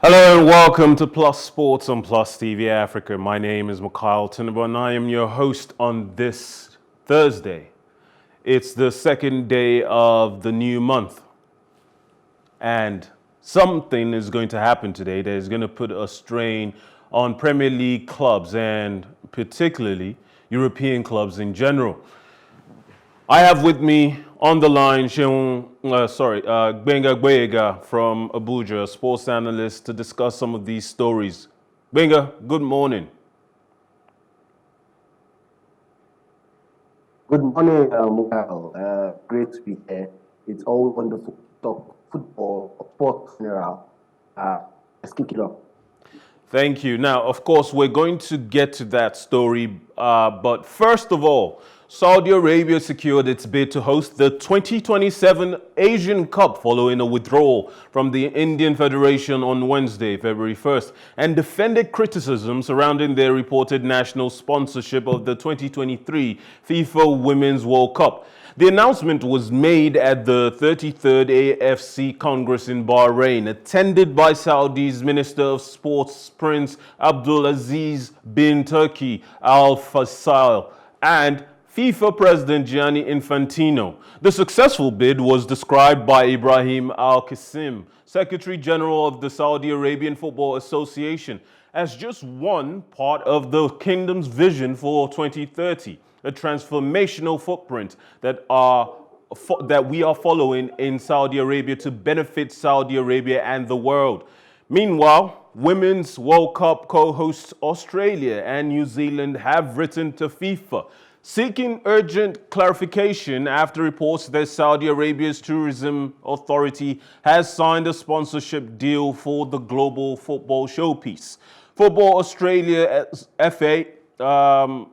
Hello and welcome to Plus Sports on Plus TV Africa. My name is Mikhail Tinubu and I am your host on this Thursday. It's the second day of the new month and something is going to happen today that is going to put a strain on Premier League clubs and particularly European clubs in general. I have with me on the line Gbenga from Abuja, a sports analyst, to discuss some of these stories. Gbenga, good morning. Good morning, Mukal. Great to be here. It's always wonderful to talk football, sports in general. Let's kick it off. Thank you. Now, of course, we're going to get to that story, but first of all, Saudi Arabia secured its bid to host the 2027 Asian Cup following a withdrawal from the Indian Federation on Wednesday, February 1st, and defended criticism surrounding their reported national sponsorship of the 2023 FIFA Women's World Cup. The announcement was made at the 33rd AFC Congress in Bahrain, attended by Saudi's Minister of Sports Prince Abdulaziz bin Turki Al Faisal and FIFA President Gianni Infantino. The successful bid was described by Ibrahim Al-Qasim, Secretary General of the Saudi Arabian Football Association, as just one part of the kingdom's vision for 2030, a transformational footprint that we are following in Saudi Arabia to benefit Saudi Arabia and the world. Meanwhile, Women's World Cup co-hosts Australia and New Zealand have written to FIFA seeking urgent clarification after reports that Saudi Arabia's tourism authority has signed a sponsorship deal for the global football showpiece. Football Australia FA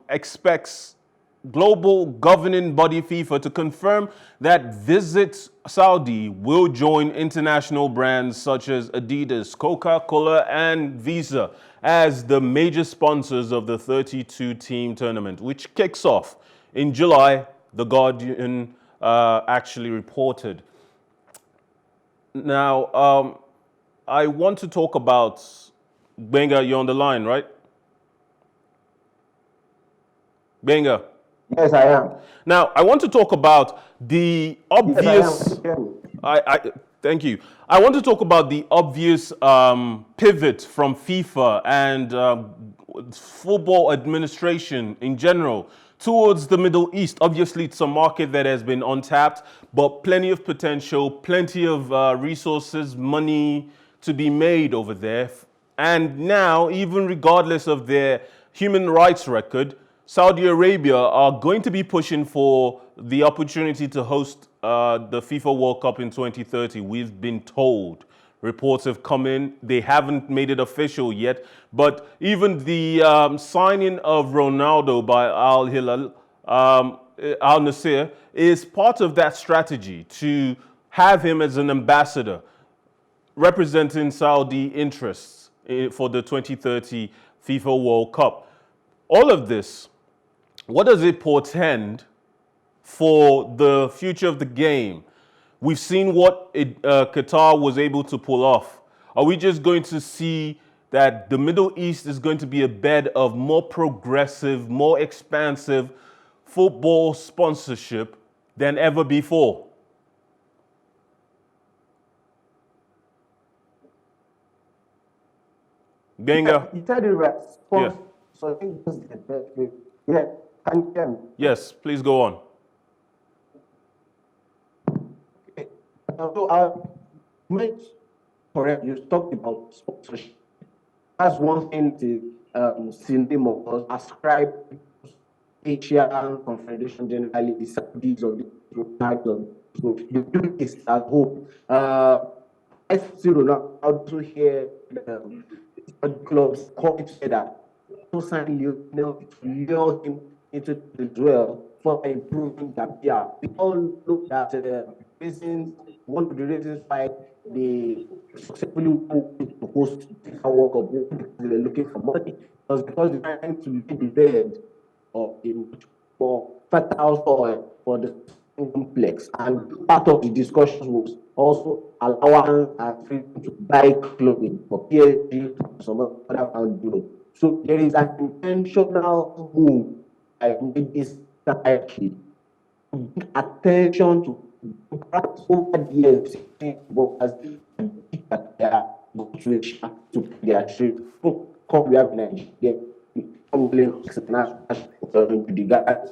expects global governing body FIFA to confirm that Visit Saudi will join international brands such as Adidas, Coca-Cola and Visa as the major sponsors of the 32-team tournament, which kicks off in July, The Guardian actually reported. Now, I want to talk about, Gbenga, you're on the line, right? Gbenga. Yes, I am. Now, I want to talk about the obvious. Yes, thank you. I want to talk about the obvious pivot from FIFA and football administration in general towards the Middle East. Obviously, it's a market that has been untapped, but plenty of potential, plenty of resources, money to be made over there. And now, even regardless of their human rights record, Saudi Arabia are going to be pushing for the opportunity to host the FIFA World Cup in 2030. We've been told. Reports have come in. They haven't made it official yet. But even the signing of Ronaldo by Al Hilal, Al Nasser, is part of that strategy to have him as an ambassador representing Saudi interests for the 2030 FIFA World Cup. All of this, what does it portend for the future of the game? We've seen what Qatar was able to pull off. Are we just going to see that the Middle East is going to be a bed of more progressive, more expansive football sponsorship than ever before? Gbenga? You said it right. Yeah. So I think this is the best way. Yeah, can you hear me? Yes, please go on. Okay. So make correct. You talked about sponsorship. That's one thing to cinema was ascribe Asian Confederation generally the Saudis or the types of so you do this at home. I still not how to hear clubs call together to sign Lionel to lure him into the duel for improving that. Yeah, we all look at reasons. One of the reasons why they successfully wanted to host FIFA World Cup because they were looking for money. It was because they're trying to be the bed of a much more fertile soil for the complex, and part of the discussion was also allowing freedom to buy clothing for PSG and some other around Europe. So there is an intentional move by this society to bring attention to perhaps over the years, workers that they are situation to their trade. Come we have Nigeria, come international to the guys,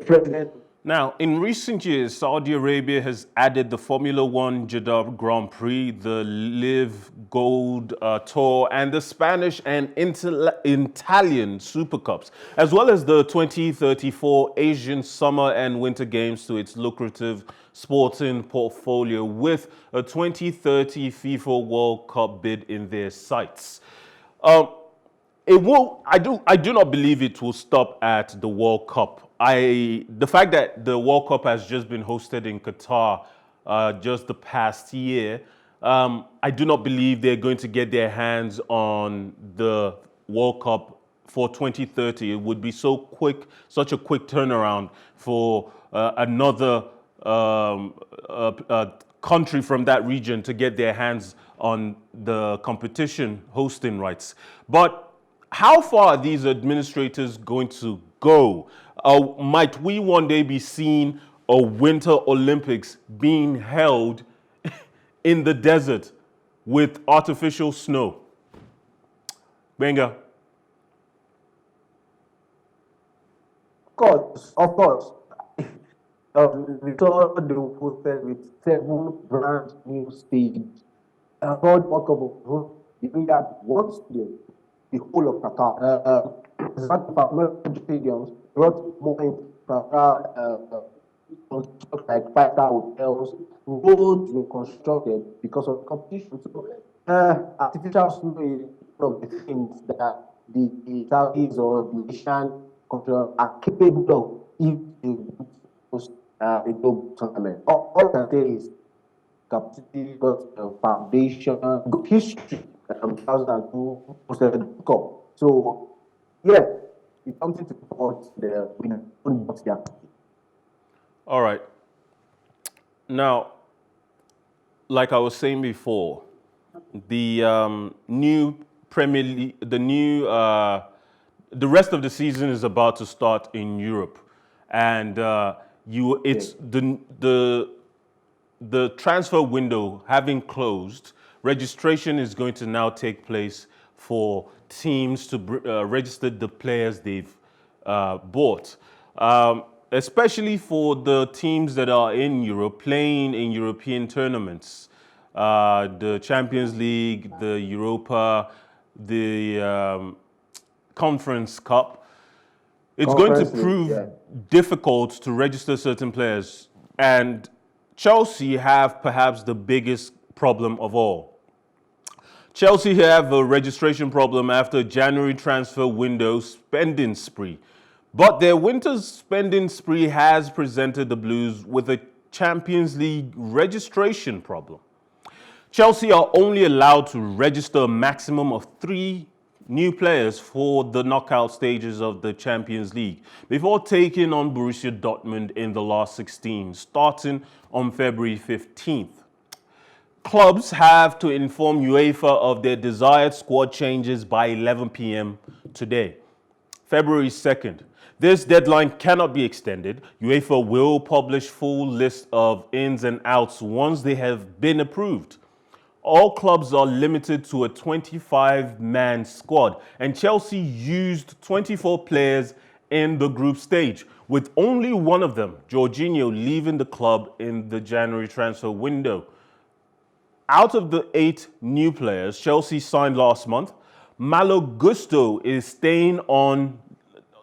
president. Now, in recent years, Saudi Arabia has added the Formula One Jeddah Grand Prix, the Live Gold Tour, and the Spanish and Italian Super Cups, as well as the 2034 Asian Summer and Winter Games to its lucrative sporting portfolio, with a 2030 FIFA World Cup bid in their sights. It will. I do not believe it will stop at the World Cup. The fact that the World Cup has just been hosted in Qatar just the past year, I do not believe they're going to get their hands on the World Cup for 2030. It would be so quick, such a quick turnaround for another country from that region to get their hands on the competition hosting rights. But how far are these administrators going to go? Might we one day be seeing a Winter Olympics being held in the desert with artificial snow? Gbenga. Of course. We saw the hosted with 7 brand new stages. World Cup of you got one stadium, the whole of Qatar. Stadiums brought more infrastructure, like 5-star hotels, roads were constructed because of competition. So, artificial snow is one of the things that the Saudis or the Asian countries are capable of if they host a global tournament. All I can say is capacity, got foundation, good history. 2002 hosted the cup. So, yeah, it's something to support the winner. All right. Now, like I was saying before, the new Premier League, the rest of the season is about to start in Europe, and the transfer window having closed, registration is going to now take place for teams to register the players they've bought, especially for the teams that are in Europe, playing in European tournaments, the Champions League, the Europa, the Conference Cup. It's going to prove difficult to register certain players, and Chelsea have perhaps the biggest problem of all. Chelsea have a registration problem after January transfer window spending spree. But their winter spending spree has presented the Blues with a Champions League registration problem. Chelsea are only allowed to register a maximum of 3 new players for the knockout stages of the Champions League before taking on Borussia Dortmund in the last 16, starting on February 15th. Clubs have to inform UEFA of their desired squad changes by 11 p.m. today, February 2nd. This deadline cannot be extended. UEFA will publish full list of ins and outs once they have been approved. All clubs are limited to a 25-man squad, and Chelsea used 24 players in the group stage, with only one of them, Jorginho, leaving the club in the January transfer window. Out of the 8 new players Chelsea signed last month, Malo Gusto is staying on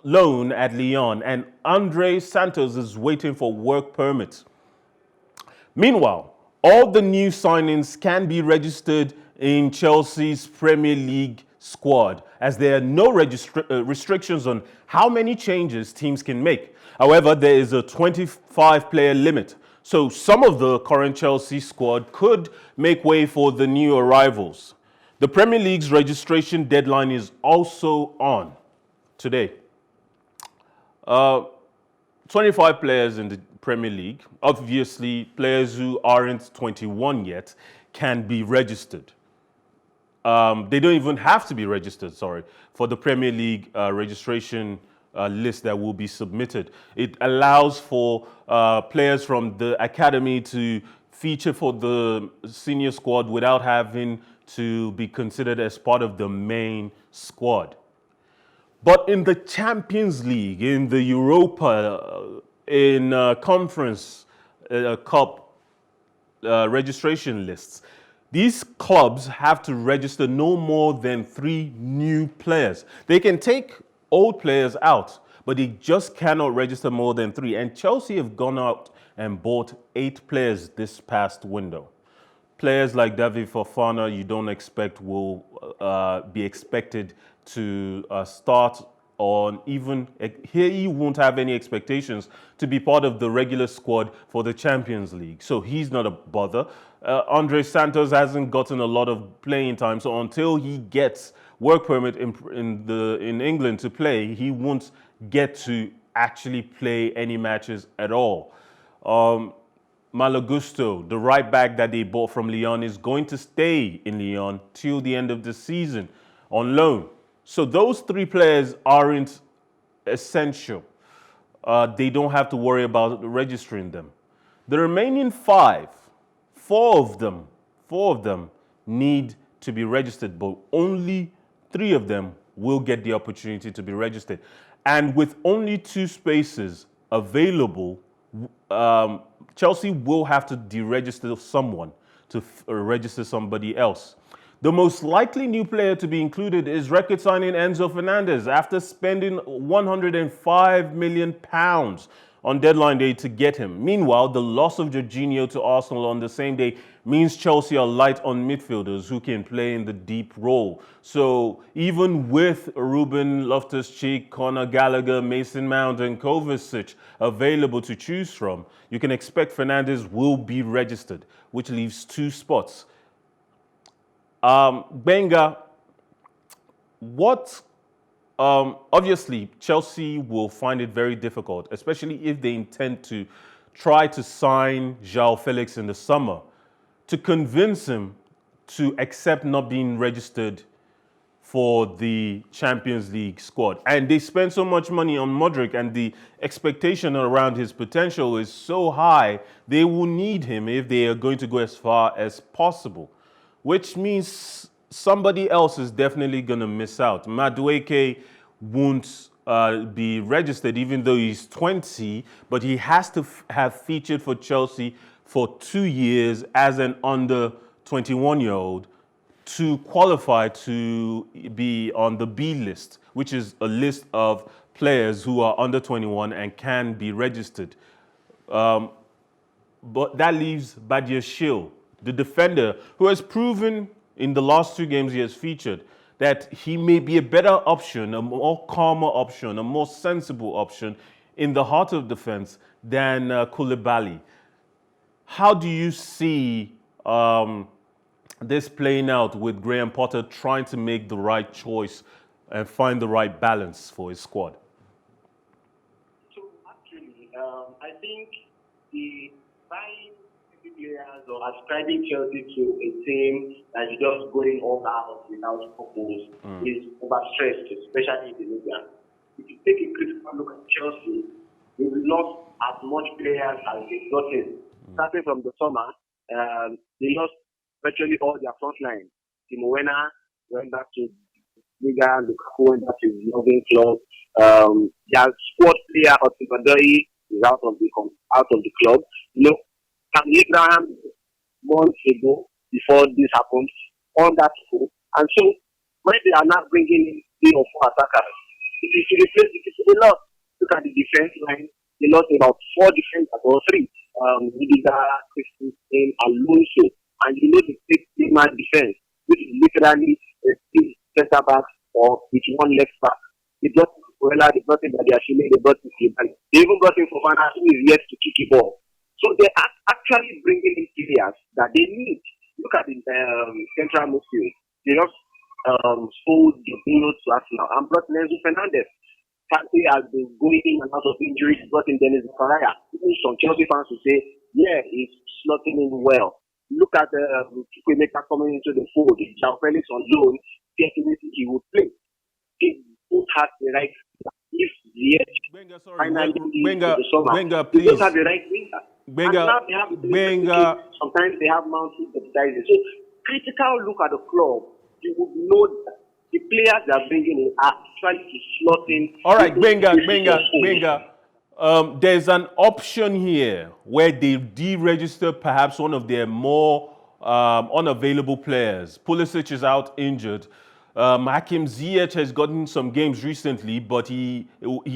loan at Lyon, and Andre Santos is waiting for work permits. Meanwhile, all the new signings can be registered in Chelsea's Premier League squad, as there are no restrictions on how many changes teams can make. However, there is a 25-player limit, so some of the current Chelsea squad could make way for the new arrivals. The Premier League's registration deadline is also on today. 25 players in the Premier League, obviously players who aren't 21 yet, can be registered. They don't even have to be registered, for the Premier League registration list that will be submitted. It allows for players from the academy to feature for the senior squad without having to be considered as part of the main squad. But in the Champions League, in the Europa, in Conference Cup registration lists, these clubs have to register no more than 3 new players. They can take old players out, but they just cannot register more than 3. And Chelsea have gone out and bought 8 players this past window. Players like David Fofana, you don't expect will be expected to start on even, here he won't have any expectations to be part of the regular squad for the Champions League. So he's not a bother. Andre Santos hasn't gotten a lot of playing time, so until he gets work permit in England to play, he won't get to actually play any matches at all. Malagusto, the right back that they bought from Lyon, is going to stay in Lyon till the end of the season on loan. So those 3 players aren't essential. They don't have to worry about registering them. The remaining 5, 4 of them need to be registered, but only 3 of them will get the opportunity to be registered. And with only 2 spaces available, Chelsea will have to deregister someone to register somebody else. The most likely new player to be included is record signing Enzo Fernandez after spending £105 million on deadline day to get him. Meanwhile, the loss of Jorginho to Arsenal on the same day means Chelsea are light on midfielders who can play in the deep role. So even with Ruben Loftus-Cheek, Conor Gallagher, Mason Mount and Kovacic available to choose from, you can expect Fernandes will be registered, which leaves 2 spots. Gbenga, obviously Chelsea will find it very difficult, especially if they intend to try to sign João Felix in the summer, to convince him to accept not being registered for the Champions League squad. And they spend so much money on Modric, and the expectation around his potential is so high, they will need him if they are going to go as far as possible, which means somebody else is definitely going to miss out. Madueke won't be registered even though he's 20, but he has to have featured for Chelsea for 2 years as an under 21-year-old to qualify to be on the B list, which is a list of players who are under 21 and can be registered. But that leaves Badiashile, the defender, who has proven in the last 2 games he has featured that he may be a better option, a more calmer option, a more sensible option in the heart of defense than Koulibaly. How do you see this playing out with Graham Potter trying to make the right choice and find the right balance for his squad? So actually, I think the buying players or ascribing Chelsea to a team that is just going all out without purpose is overstressed, especially in the media. If you take a critical look at Chelsea, they've lost as much players as they've gotten. Starting from the summer, they lost virtually all their front line. Timo Werner went back to Liga, Lukaku went back to his loving club. Their squad player, Otimadoi, is out of the club. You know, Abraham months ago, before this happened, on that school. And so, when they are now bringing in 3 or 4 attackers, it is to replace a lot. Look at the defense line. They lost about 4 defenders or 3. Rudiger, Christensen, Alonso. And you know the 6-man defense, which is literally a 6 center back or with 1 left back. They got Gboyega, they got Badiashile, they got Gboyega. They even got Fofana, who is yet to kick a ball. So they are actually bringing in players that they need. Look at the central midfield. they just sold Gbenga to Arsenal and brought Enzo Fernandez. Partey has been going in and out of injuries, brought in Dennis Zakaria. Even some Chelsea fans will say, yeah, he's slotting in well. Look at Gboyega coming into the fold. João Felix on loan, definitely he would play. He both has the right. If the Gbenga, sorry, finally Gbenga, the summer, Gbenga, they please. don't have the right winger. And now they have Gbenga. sometimes they have mounting subsidizes. So critical look at the club, you would know that the players they are bringing in are trying to slot in. All right, Gbenga. There's an option here where they deregister perhaps one of their more unavailable players. Pulisic is out injured. Hakim Ziyech has gotten some games recently, but he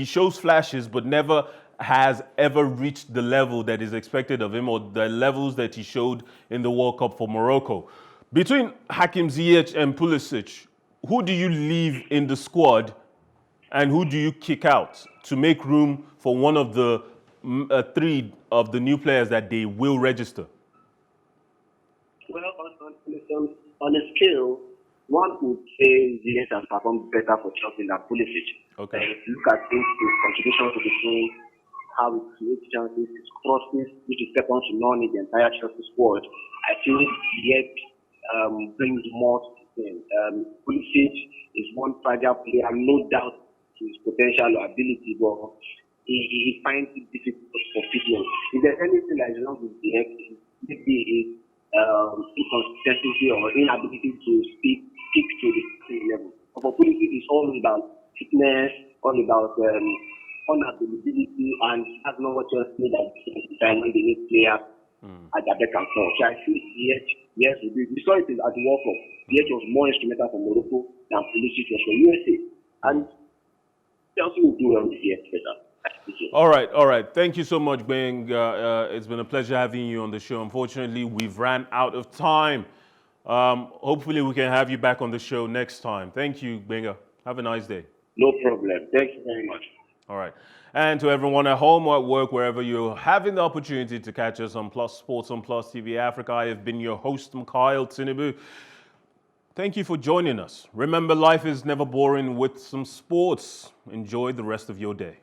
shows flashes, but never has ever reached the level that is expected of him or the levels that he showed in the World Cup for Morocco. Between Hakim Ziyech and Pulisic, who do you leave in the squad and who do you kick out to make room for one of the three of the new players that they will register? Well, on a scale, one would say Ziyech has performed better for Chelsea than Pulisic. Okay. If you look at his contribution to the game, how he creates chances, his crosses, which is second to none in the entire Chelsea squad, I think Ziyech brings more to the game. Pulisic is one fragile player, no doubt his potential or ability, but he finds it difficult for fitness. If there's anything that is wrong with Ziyech, maybe his inconsistency or inability to speak to the same level. But for Pulisic, it's all about fitness, all about unavailability, and that's not what Chelsea need at the time when they need players at their beck and call. So I think yes, we saw it at the World Cup. Ziyech was more instrumental for Morocco than Pulisic was for USA. And Chelsea will do well with Ziyech better. All right. Thank you so much, Gbenga. It's been a pleasure having you on the show. Unfortunately, we've ran out of time. Hopefully, we can have you back on the show next time. Thank you, Gbenga. Have a nice day. No problem. Thank you very much. All right. And to everyone at home or at work, wherever you're having the opportunity to catch us on Plus Sports on Plus TV Africa, I have been your host, Kyle Tinubu. Thank you for joining us. Remember, life is never boring with some sports. Enjoy the rest of your day.